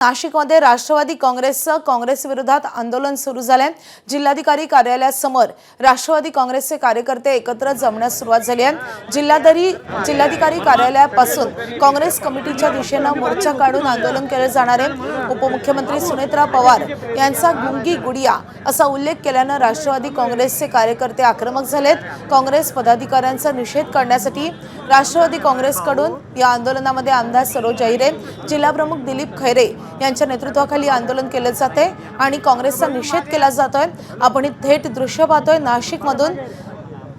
नाशिकमध्ये राष्ट्रवादी काँग्रेसचं काँग्रेस विरोधात आंदोलन सुरू झाले। जिल्हाधिकारी कार्यालयासमोर राष्ट्रवादी काँग्रेसचे कार्यकर्ते एकत्र जमण्यास सुरुवात झाली आहे। जिल्हाधिकारी कार्यालयापासून काँग्रेस कमिटीच्या दिशेने मोर्चा काढून आंदोलन केले जाणार आहे। उपमुख्यमंत्री सुनेत्रा पवार यांचा गुंगी गुडिया असा उल्लेख केल्याने राष्ट्रवादी काँग्रेसचे कार्यकर्ते आक्रमक झालेत। काँग्रेस पदाधिकाऱ्यांचा निषेध करण्यासाठी राष्ट्रवादी काँग्रेसकडून या आंदोलनामध्ये आमदार सरोज अहिरे, जिल्हाप्रमुख दिलीप खैरे यांच्या नेतृत्वाखाली आंदोलन केले जाते आणि काँग्रेसचा निषेध केला जातोय। आपण थेट दृश्य पाहतोय नाशिकमधून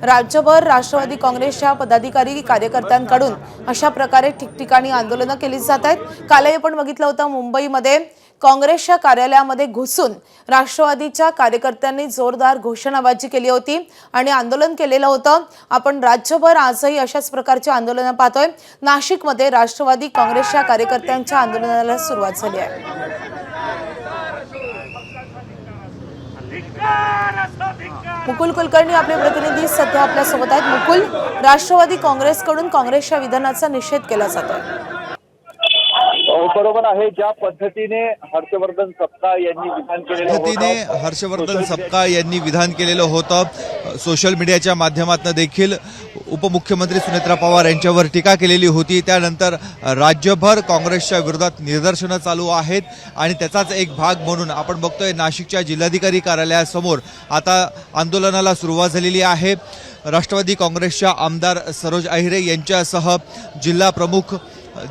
राज्यभर राष्ट्रवादी काँग्रेसच्या पदाधिकारी कार्यकर्त्यांकडून अशा प्रकारे ठिकठिकाणी आंदोलन केली जात आहेत। कालही आपण बघितलं होतं मुंबईमध्ये काँग्रेसच्या कार्यालयामध्ये घुसून राष्ट्रवादीच्या कार्यकर्त्यांनी जोरदार घोषणाबाजी केली होती आणि आंदोलन केलेलं होतं। आपण राज्यभर आजही अशाच प्रकारचे आंदोलन पाहतोय। नाशिकमध्ये राष्ट्रवादी काँग्रेसच्या कार्यकर्त्यांच्या आंदोलनाला सुरुवात झाली आहे। मुकुल कुलकर्णी आपले प्रतिनिधी सध्या आपल्या सोबत आहेत। मुकुल, राष्ट्रवादी काँग्रेसकडून काँग्रेसच्या विधानाचा निषेध केला जातोय। बरोबर आहे। ज्या पद्धतीने हर्षवर्धन सपकाळ यांनी विधान केलेलं होतं, सोशल मीडियाच्या माध्यमातून देखील उपमुख्यमंत्री सुनेत्रा पवार यांच्यावर टीका केलेली होती। त्यानंतर राज्यभर काँग्रेसच्या विरोधात निदर्शनं चालू आहेत आणि त्याचाच एक भाग म्हणून आपण बघतोय नाशिकच्या जिल्हाधिकारी कार्यालयासमोर आता आंदोलनाला सुरुवात झालेली आहे। राष्ट्रवादी काँग्रेसच्या आमदार सरोज अहिरे यांच्यासह जिल्हा प्रमुख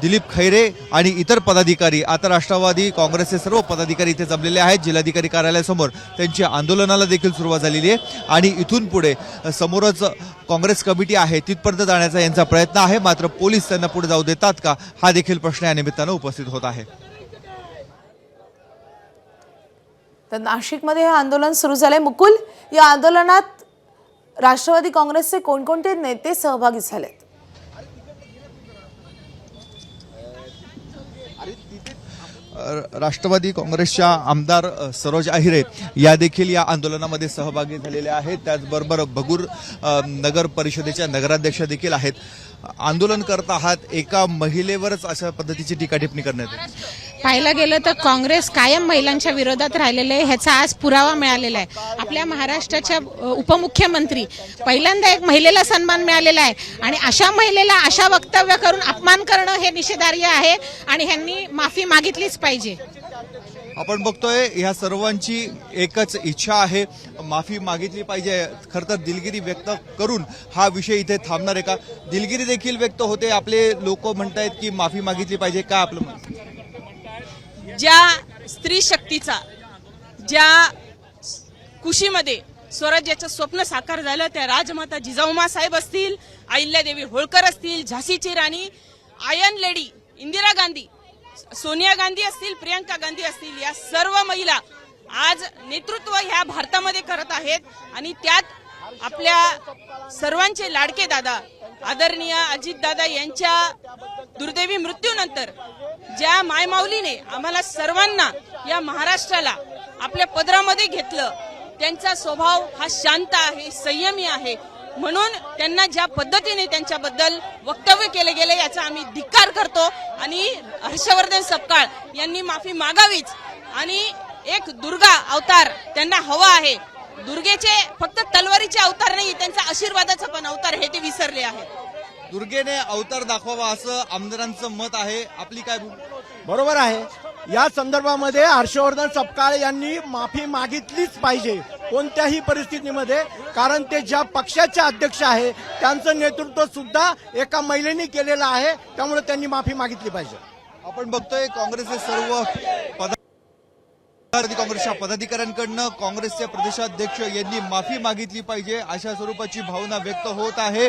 दिलीप खैरे आणि इतर पदाधिकारी, आता राष्ट्रवादी काँग्रेसचे सर्व पदाधिकारी इथे जमलेले आहेत। जिल्हाधिकारी कार्यालयासमोर त्यांच्या आंदोलनाला देखील सुरुवात झालेली आहे आणि इथून पुढे समोरच काँग्रेस कमिटी आहे तिथपर्यंत जाण्याचा यांचा प्रयत्न आहे। मात्र पोलीस त्यांना पुढे जाऊ देतात का, हा देखील प्रश्न या निमित्तानं उपस्थित होत आहे। तर नाशिकमध्ये हे आंदोलन सुरू झाले। मुकुल, या आंदोलनात राष्ट्रवादी काँग्रेसचे कोणकोणते नेते सहभागी झालेत? राष्ट्रवादी काँग्रेसच्या आमदार सरोज अहिरे या देखील या आंदोलनामध्ये सहभागी झालेल्या आहेत। त्याचबरोबर भगूर नगर परिषदेच्या नगराध्यक्ष देखील आहेत। आंदोलन करत आहात, एका महिलेवरच अशा पद्धतीची टीका टिप्पणी करण्यात येते। पाहिलं गेलं तर काँग्रेस कायम महिलांच्या विरोधात राहिलेले आहे, ह्याचा आज पुरावा मिळालेला आहे। आपल्या महाराष्ट्राच्या उपमुख्यमंत्री पहिल्यांदा एक महिलेला सन्मान मिळालेला आहे आणि अशा महिलेला अशा वक्तव्य करून अपमान करणं हे निषेधार्ह आहे आणि ह्यांनी माफी मागितलीच पाहिजे। आपण बघतोय ह्या सर्वांची एकच इच्छा आहे, माफी मागितली पाहिजे। खरं तर दिलगिरी व्यक्त करून हा विषय इथे थांबणार आहे का? दिलगिरी देखील व्यक्त होते, आपले लोक म्हणतायत की माफी मागितली पाहिजे। काय आपलं मत? ज्या स्त्री शक्तीचा, ज्या कुशीमध्ये स्वराज्याचं स्वप्न साकार झालं, त्या राजमाता जिजाऊमा साहेब असतील, अहिल्यादेवी होळकर असतील, झाशीची राणी, आयर्न लेडी इंदिरा गांधी, सोनिया गांधी असतील, प्रियंका गांधी असतील, या सर्व महिला आज नेतृत्व ह्या भारतामध्ये करत आहेत आणि त्यात आपल्या सर्वांचे लाडके दादा आदरणीय अजितदादा यांच्या दुर्दैवी मृत्यूनंतर ज्या मायमाऊलीने आम्हाला सर्वांना या महाराष्ट्राला आपल्या पदरामध्ये घेतलं, त्यांचा स्वभाव हा शांत आहे, संयमी आहे, म्हणून त्यांना ज्या पद्धतीने त्यांच्याबद्दल वक्तव्य केले गेले याचा आम्ही धिक्कार करतो आणि हर्षवर्धन सपकाळ यांनी माफी मागावीच आणि एक दुर्गा अवतार त्यांना हवा आहे। दुर्गेचे फक्त तलवारीचे अवतार नाही, त्यांचा आशीर्वादाचा पण अवतार हे ते विसरले आहेत। दुर्गेने अवतार दाखवावा असं आमदारांचं मत आहे, आपली काय भूमिका? बरोबर आहे। या संदर्भामध्ये हर्षवर्धन सपकाळ यांनी माफी मागितलीच पाहिजे कोणत्याही परिस्थितीमध्ये, कारण ते ज्या पक्षाचे अध्यक्ष आहे त्यांचं नेतृत्व सुद्धा एका महिलेने केलेलं आहे, त्यामुळे त्यांनी माफी मागितली पाहिजे। आपण बघतोय काँग्रेसचे सर्व काँग्रेसच्या पदाधिकाऱ्यांकडनं काँग्रेसचे प्रदेशाध्यक्ष यांनी माफी मागितली पाहिजे अशा स्वरूपाची भावना व्यक्त होत आहे।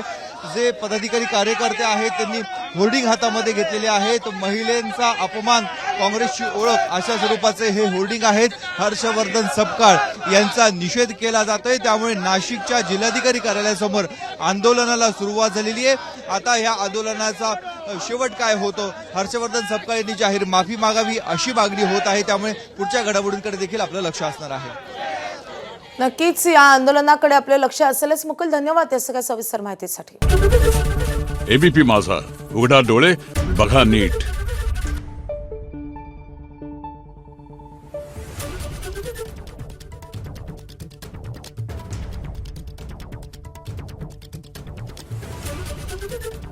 जे पदाधिकारी कार्यकर्ते आहेत त्यांनी होर्डिंग हातामध्ये घेतलेले आहेत, महिलांचा अपमान काँग्रेसची ओळख अशा स्वरूपाचे हे होर्डिंग आहेत। हर्षवर्धन सपकाळ यांचा निषेध केला जातोय, त्यामुळे नाशिकच्या जिल्हाधिकारी कार्यालयासमोर आंदोलनाला सुरुवात झालेली आहे। आता या आंदोलनाचा शेवट काय होतो, हर्षवर्धन सपकाळ यांनी जाहीर माफी मागावी अशी मागणी होत आहे, त्यामुळे पुढच्या घडामोडींकडे देखील आपलं लक्ष असणार आहे। नक्कीच या आंदोलनाकडे आपलं लक्ष असेलच। मुकुल, धन्यवाद या सगळ्या सविस्तर माहितीसाठी। एबीपी माझा, उघडा डोळे बघा नीट। Thank you.